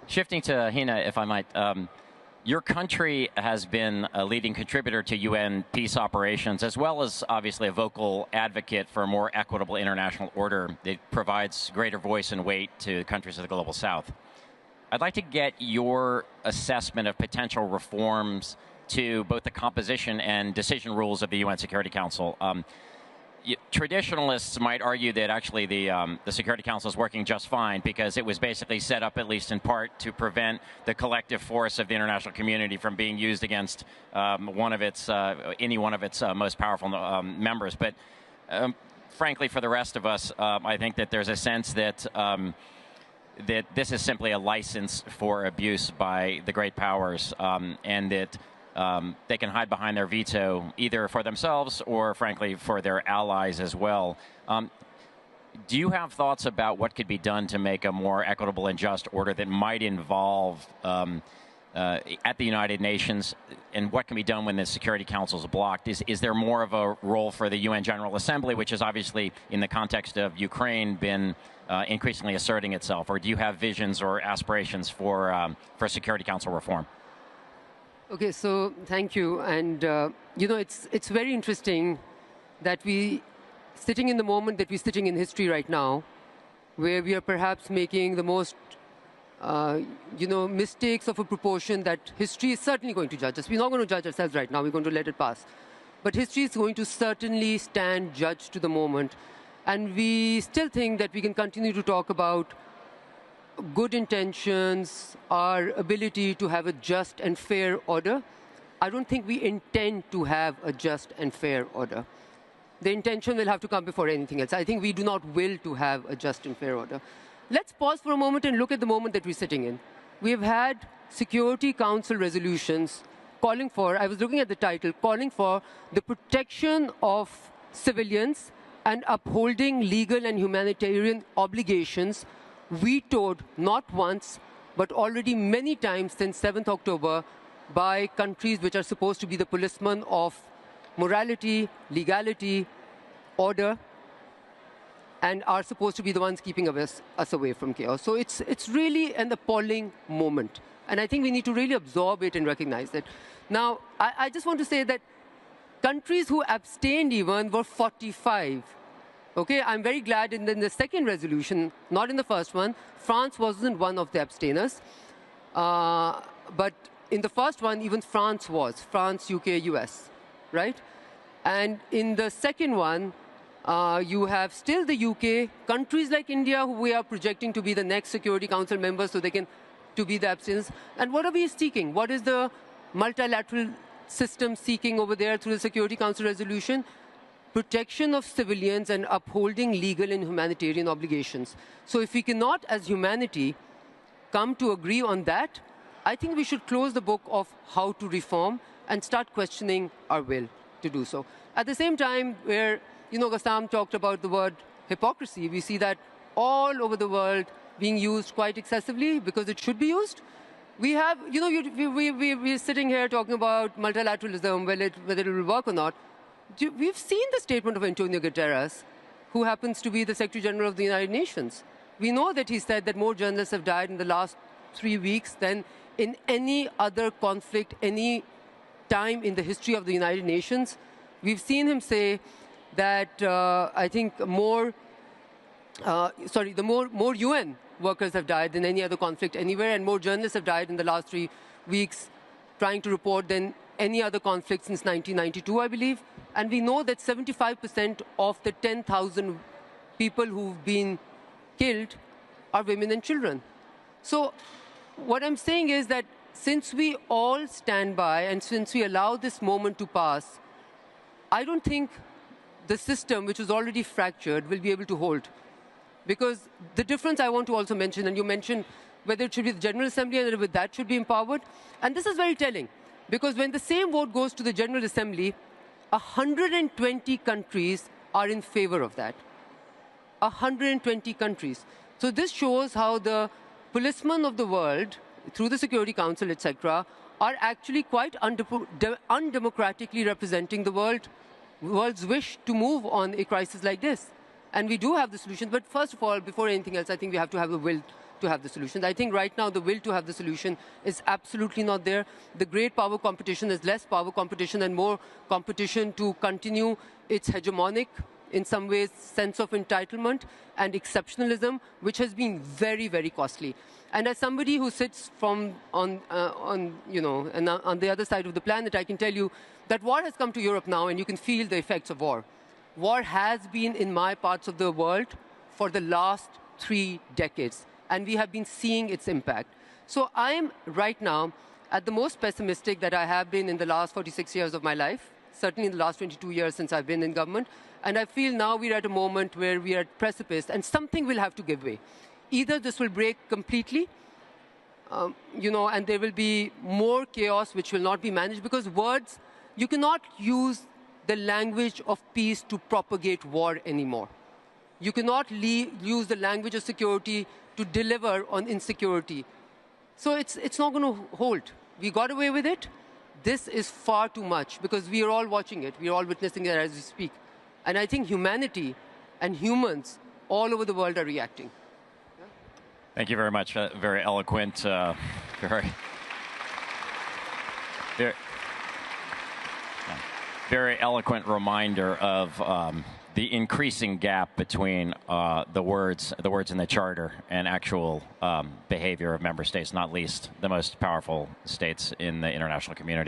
Shifting to Hina, if I might, your country has been a leading contributor to UN peace operations, as well as obviously a vocal advocate for a more equitable international order that provides greater voice and weight to countries of the Global South. I'd like to get your assessment of potential reforms to both the composition and decision rules of the UN Security Council. Traditionalists might argue that actually the Security Council is working just fine because it was basically set up, at least in part, to prevent the collective force of the international community from being used against any one of its most powerful members. But frankly, for the rest of us, I think that there's a sense that that this is simply a license for abuse by the great powers, and that they can hide behind their veto either for themselves or, frankly, for their allies as well. Do you have thoughts about what could be done to make a more equitable and just order that might involve at the United Nations, and what can be done when the Security Council is blocked? Is there more of a role for the UN General Assembly, which has obviously, in the context of Ukraine, been increasingly asserting itself, or do you have visions or aspirations for Security Council reform? Okay, so thank you. And, it's very interesting that sitting in the moment that we're sitting in history right now, where we are perhaps making the most, mistakes of a proportion that history is certainly going to judge us. We're not going to judge ourselves right now. We're going to let it pass. But history is going to certainly stand judge to the moment. And we still think that we can continue to talk about good intentions, our ability to have a just and fair order. I don't think we intend to have a just and fair order. The intention will have to come before anything else. I think we do not will to have a just and fair order. Let's pause for a moment and look at the moment that we're sitting in. We have had Security Council resolutions calling for, I was looking at the title, calling for the protection of civilians and upholding legal and humanitarian obligations, vetoed not once, but already many times since 7th October by countries which are supposed to be the policemen of morality, legality, order, and are supposed to be the ones keeping us away from chaos. So it's really an appalling moment. And I think we need to really absorb it and recognize it. Now, I just want to say that countries who abstained even were 45. Okay, I'm very glad in the second resolution, not in the first one, France wasn't one of the abstainers. But in the first one, even France was. France, UK, US, right? And in the second one, you have still the UK, countries like India, who we are projecting to be the next Security Council members so they can to be the abstainers. And what are we seeking? What is the multilateral system seeking over there through the Security Council resolution? Protection of civilians and upholding legal and humanitarian obligations. So if we cannot, as humanity, come to agree on that, I think we should close the book of how to reform and start questioning our will to do so. At the same time, where, Gassam talked about the word hypocrisy, we see that all over the world being used quite excessively because it should be used. We have, we're sitting here talking about multilateralism, whether it will work or not. We've seen the statement of Antonio Guterres, who happens to be the Secretary General of the United Nations. We know that he said that more journalists have died in the last 3 weeks than in any other conflict, any time in the history of the United Nations. We've seen him say that I think more UN workers have died than any other conflict anywhere, and more journalists have died in the last 3 weeks trying to report than any other conflict since 1992, I believe. And we know that 75% of the 10,000 people who've been killed are women and children. So what I'm saying is that since we all stand by and since we allow this moment to pass, I don't think the system, which is already fractured, will be able to hold. Because the difference I want to also mention, and you mentioned whether it should be the General Assembly and whether that should be empowered, and this is very telling. Because when the same vote goes to the General Assembly, 120 countries are in favor of that. 120 countries. So this shows how the policemen of the world, through the Security Council, etc., are actually quite undemocratically representing the world's wish to move on a crisis like this. And we do have the solutions. But first of all, before anything else, I think we have to have the will to have the solutions. I think right now the will to have the solution is absolutely not there. The great power competition is less power competition and more competition to continue its hegemonic, in some ways, sense of entitlement and exceptionalism, which has been very, very costly. And as somebody who sits on the other side of the planet, I can tell you that war has come to Europe now, and you can feel the effects of war. War has been in my parts of the world for the last 3 decades, and we have been seeing its impact. So I am right now at the most pessimistic that I have been in the last 46 years of my life, certainly in the last 22 years since I've been in government. And I feel now we're at a moment where we are at precipice, and something will have to give way. Either this will break completely, and there will be more chaos which will not be managed, because words, you cannot use the language of peace to propagate war anymore. You cannot use the language of security to deliver on insecurity. So it's not going to hold. We got away with it. This is far too much, because we are all watching it. We are all witnessing it as we speak. And I think humanity and humans all over the world are reacting. Thank you very much. Very eloquent, very eloquent reminder of the increasing gap between the words in the charter and actual behavior of member states, not least the most powerful states in the international community.